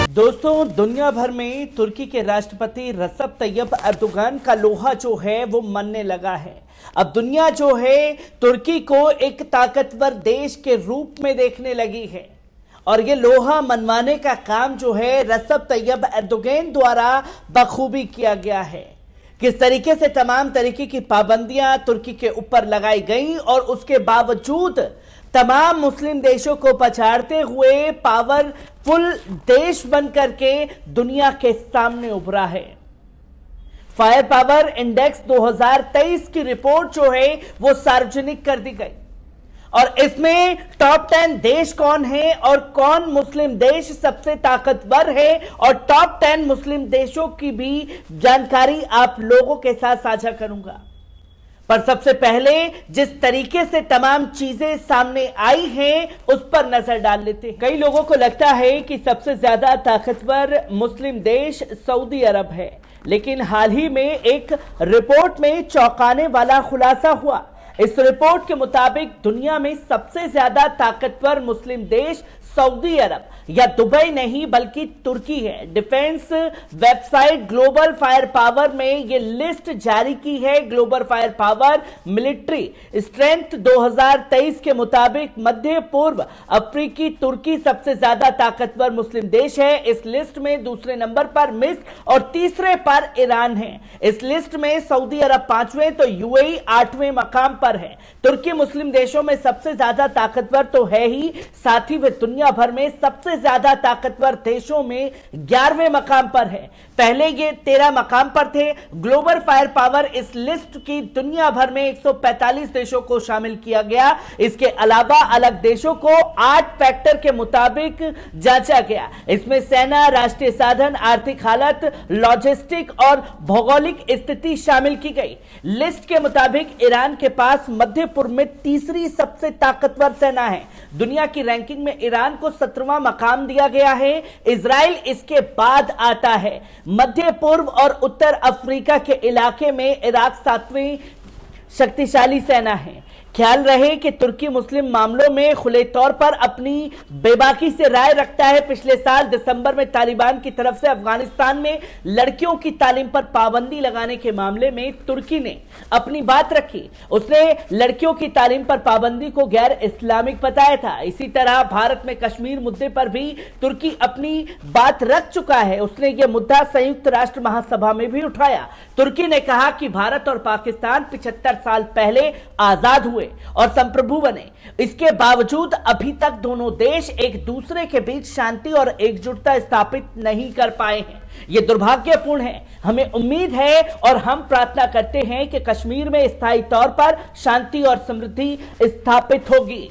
दोस्तों, दुनिया भर में तुर्की के राष्ट्रपति रसप तैयब अर्दोगान का लोहा जो है वो मनने लगा है। अब दुनिया जो है तुर्की को एक ताकतवर देश के रूप में देखने लगी है और ये लोहा मनवाने का काम जो है रसप तैयब अर्दोगान द्वारा बखूबी किया गया है। किस तरीके से तमाम तरीके की पाबंदियां तुर्की के ऊपर लगाई गई और उसके बावजूद तमाम मुस्लिम देशों को पछाड़ते हुए पावरफुल देश बनकर के दुनिया के सामने उभरा है। फायर पावर इंडेक्स 2023 की रिपोर्ट जो है वो सार्वजनिक कर दी गई और इसमें टॉप 10 देश कौन है और कौन मुस्लिम देश सबसे ताकतवर है और टॉप 10 मुस्लिम देशों की भी जानकारी आप लोगों के साथ साझा करूंगा। पर सबसे पहले जिस तरीके से तमाम चीजें सामने आई हैं उस पर नजर डाल लेते हैं। कई लोगों को लगता है कि सबसे ज्यादा ताकतवर मुस्लिम देश सऊदी अरब है, लेकिन हाल ही में एक रिपोर्ट में चौंकाने वाला खुलासा हुआ। इस रिपोर्ट के मुताबिक दुनिया में सबसे ज्यादा ताकतवर मुस्लिम देश सऊदी अरब या दुबई नहीं बल्कि तुर्की है। Defence website global fire power में यह लिस्ट जारी की है। Global fire power military strength 2023 के मुताबिक मध्य पूर्व अफ्रीकी तुर्की सबसे ज्यादा ताकतवर मुस्लिम देश है। इस लिस्ट में दूसरे नंबर पर मिस्र और तीसरे पर ईरान है। इस लिस्ट में सऊदी अरब 5वें तो यूएई 8वें मकाम पर है। तुर्की मुस्लिम देशों में सबसे ज्यादा ताकतवर तो है ही, साथ ही वे दुनिया भर में सबसे ज्यादा ताकतवर देशों में 11वें मकाम पर है। पहले ये 13 मकाम पर थे। ग्लोबल फायर पावर इस लिस्ट की दुनिया भर में 145 देशों को शामिल किया गया। इसके अलावा अलग देशों को 8 फैक्टर के मुताबिक जांचा गया। इसमें सेना, राष्ट्रीय साधन, आर्थिक हालत, लॉजिस्टिक और भौगोलिक स्थिति शामिल की गई। लिस्ट के मुताबिक ईरान के पास मध्य पूर्व में तीसरी सबसे ताकतवर सेना है। दुनिया की रैंकिंग में ईरान को 17वां मकाम दिया गया है। इजराइल इसके बाद आता है। मध्य पूर्व और उत्तर अफ्रीका के इलाके में इराक 7वीं शक्तिशाली सेना है। ख्याल रहे कि तुर्की मुस्लिम मामलों में खुले तौर पर अपनी बेबाकी से राय रखता है। पिछले साल दिसंबर में तालिबान की तरफ से अफगानिस्तान में लड़कियों की तालीम पर पाबंदी लगाने के मामले में तुर्की ने अपनी बात रखी। उसने लड़कियों की तालीम पर पाबंदी को गैर इस्लामिक बताया था। इसी तरह भारत में कश्मीर मुद्दे पर भी तुर्की अपनी बात रख चुका है। उसने यह मुद्दा संयुक्त राष्ट्र महासभा में भी उठाया। तुर्की ने कहा कि भारत और पाकिस्तान 75 साल पहले आजाद हुए और संप्रभु बने। इसके बावजूद अभी तक दोनों देश एक दूसरे के बीच शांति और एकजुटता स्थापित नहीं कर पाए हैं। यह दुर्भाग्यपूर्ण है। हमें उम्मीद है और हम प्रार्थना करते हैं कि कश्मीर में स्थायी तौर पर शांति और समृद्धि स्थापित होगी।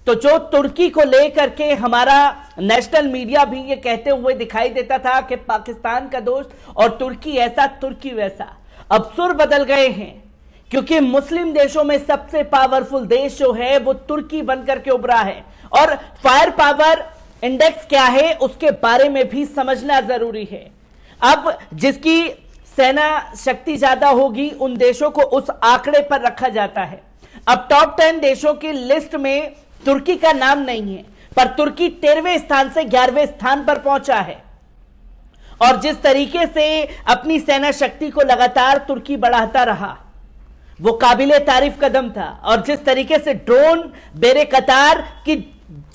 तो जो तुर्की को लेकर के हमारा नेशनल मीडिया भी ये कहते हुए दिखाई देता था कि पाकिस्तान का दोस्त और तुर्की ऐसा तुर्की वैसा, अब सुर बदल गए हैं, क्योंकि मुस्लिम देशों में सबसे पावरफुल देश जो है वो तुर्की बनकर के उभरा है। और फायर पावर इंडेक्स क्या है उसके बारे में भी समझना जरूरी है। अब जिसकी सेना शक्ति ज्यादा होगी उन देशों को उस आंकड़े पर रखा जाता है। अब टॉप 10 देशों की लिस्ट में तुर्की का नाम नहीं है, पर तुर्की 13वें स्थान से 11वें स्थान पर पहुंचा है। और जिस तरीके से अपनी सेना शक्ति को लगातार तुर्की बढ़ाता रहा वो काबिले तारीफ कदम था। और जिस तरीके से ड्रोन बेरे कतार की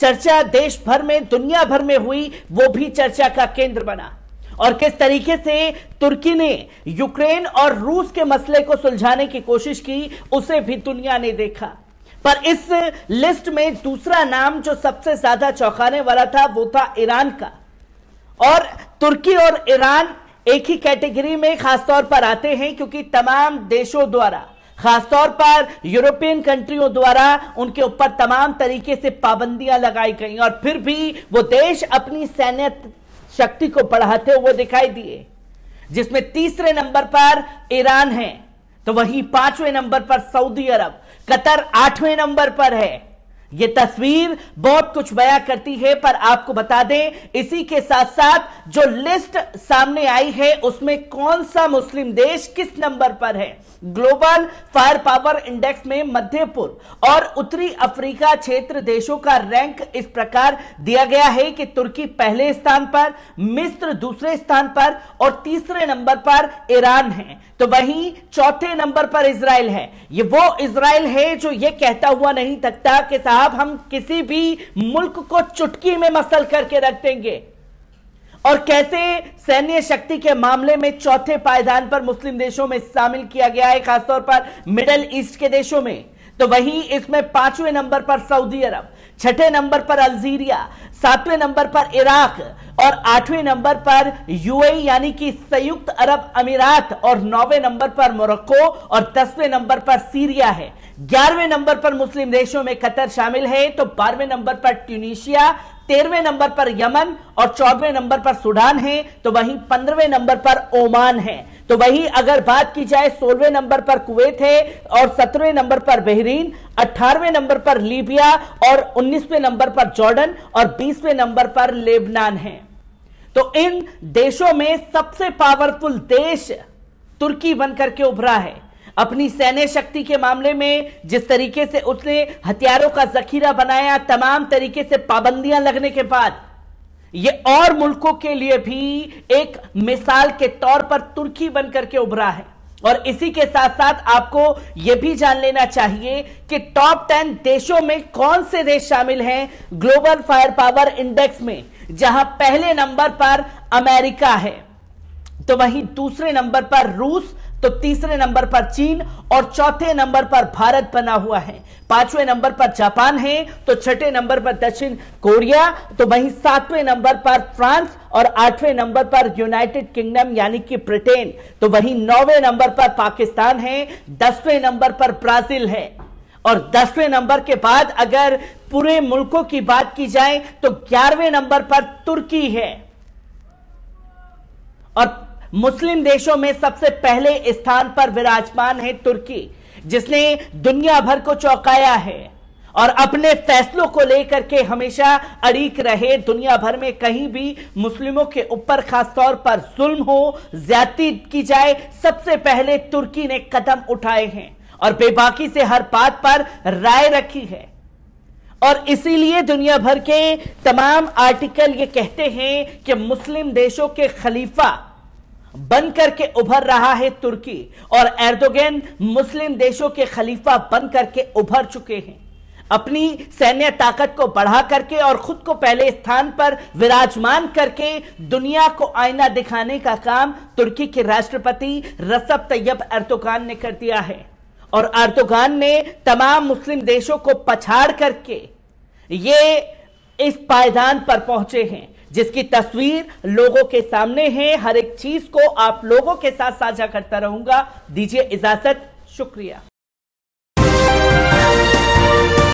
चर्चा देश भर में दुनिया भर में हुई वो भी चर्चा का केंद्र बना। और किस तरीके से तुर्की ने यूक्रेन और रूस के मसले को सुलझाने की कोशिश की उसे भी दुनिया ने देखा। पर इस लिस्ट में दूसरा नाम जो सबसे ज्यादा चौंकाने वाला था वो था ईरान का। और तुर्की और ईरान एक ही कैटेगरी में खासतौर पर आते हैं, क्योंकि तमाम देशों द्वारा, खासतौर पर यूरोपियन कंट्रियों द्वारा उनके ऊपर तमाम तरीके से पाबंदियां लगाई गई और फिर भी वो देश अपनी सैन्य शक्ति को बढ़ाते हुए दिखाई दिए। जिसमें तीसरे नंबर पर ईरान है, तो वहीं 5वें नंबर पर सऊदी अरब, कतर 8वें नंबर पर है। ये तस्वीर बहुत कुछ बयां करती है, पर आपको बता दें इसी के साथ साथ जो लिस्ट सामने आई है उसमें कौन सा मुस्लिम देश किस नंबर पर है। ग्लोबल फायर पावर इंडेक्स में मध्य पूर्व और उत्तरी अफ्रीका क्षेत्र देशों का रैंक इस प्रकार दिया गया है कि तुर्की पहले स्थान पर, मिस्र दूसरे स्थान पर और तीसरे नंबर पर ईरान है, तो वहीं चौथे नंबर पर इजराइल है। ये वो इजराइल है जो ये कहता हुआ नहीं थकता कि साहब हम किसी भी मुल्क को चुटकी में मसल करके रख देंगे, और कैसे सैन्य शक्ति के मामले में चौथे पायदान पर मुस्लिम देशों में शामिल किया गया है, खासतौर पर मिडिल ईस्ट के देशों में। तो वहीं इसमें 5वें नंबर पर सऊदी अरब, 6ठे नंबर पर अल्जीरिया, 7वें नंबर पर इराक और 8वें नंबर पर यूएई यानी कि संयुक्त अरब अमीरात और 9वें नंबर पर मोरक्को और 10वें नंबर पर सीरिया है। 11वें नंबर पर मुस्लिम देशों में कतर शामिल है, तो 12वें नंबर पर ट्यूनीशिया, 13वें नंबर पर यमन और 14वें नंबर पर सूडान है, तो वहीं 15वें नंबर पर ओमान है। तो वहीं अगर बात की जाए 16वें नंबर पर कुवैत है और 17वें नंबर पर बहरीन, 18वें नंबर पर लीबिया और 19वें नंबर पर जॉर्डन और 20वें नंबर पर लेबनान है। तो इन देशों में सबसे पावरफुल देश तुर्की बनकर के उभरा है। अपनी सैन्य शक्ति के मामले में जिस तरीके से उसने हथियारों का जखीरा बनाया, तमाम तरीके से पाबंदियां लगने के बाद ये और मुल्कों के लिए भी एक मिसाल के तौर पर तुर्की बनकर के उभरा है। और इसी के साथ साथ आपको यह भी जान लेना चाहिए कि टॉप 10 देशों में कौन से देश शामिल हैं ग्लोबल फायर पावर इंडेक्स में, जहां पहले नंबर पर अमेरिका है, तो वहीं दूसरे नंबर पर रूस, तो तीसरे नंबर पर चीन और चौथे नंबर पर भारत बना हुआ है। 5वें नंबर पर जापान है, तो 6ठे नंबर पर दक्षिण कोरिया, तो वहीं 7वें नंबर पर फ्रांस और 8वें नंबर पर यूनाइटेड किंगडम यानी कि ब्रिटेन, तो वहीं 9वें नंबर पर पाकिस्तान है, 10वें नंबर पर ब्राजील है और 10वें नंबर के बाद अगर पूरे मुल्कों की बात की जाए तो 11वें नंबर पर तुर्की है। और मुस्लिम देशों में सबसे पहले स्थान पर विराजमान है तुर्की, जिसने दुनिया भर को चौंकाया है और अपने फैसलों को लेकर के हमेशा अड़िग रहे। दुनिया भर में कहीं भी मुस्लिमों के ऊपर खासतौर पर जुल्म हो, ज्यादती की जाए, सबसे पहले तुर्की ने कदम उठाए हैं और बेबाकी से हर बात पर राय रखी है। और इसीलिए दुनिया भर के तमाम आर्टिकल ये कहते हैं कि मुस्लिम देशों के खलीफा बनकर के उभर रहा है तुर्की, और एर्दोगन मुस्लिम देशों के खलीफा बनकर के उभर चुके हैं। अपनी सैन्य ताकत को बढ़ा करके और खुद को पहले स्थान पर विराजमान करके दुनिया को आईना दिखाने का काम तुर्की के राष्ट्रपति रसप तैयब एर्दोगान ने कर दिया है। और एर्दोगान ने तमाम मुस्लिम देशों को पछाड़ करके ये इस पायदान पर पहुंचे हैं, जिसकी तस्वीर लोगों के सामने है। हर एक चीज को आप लोगों के साथ साझा करता रहूंगा। दीजिए इजाजत, शुक्रिया।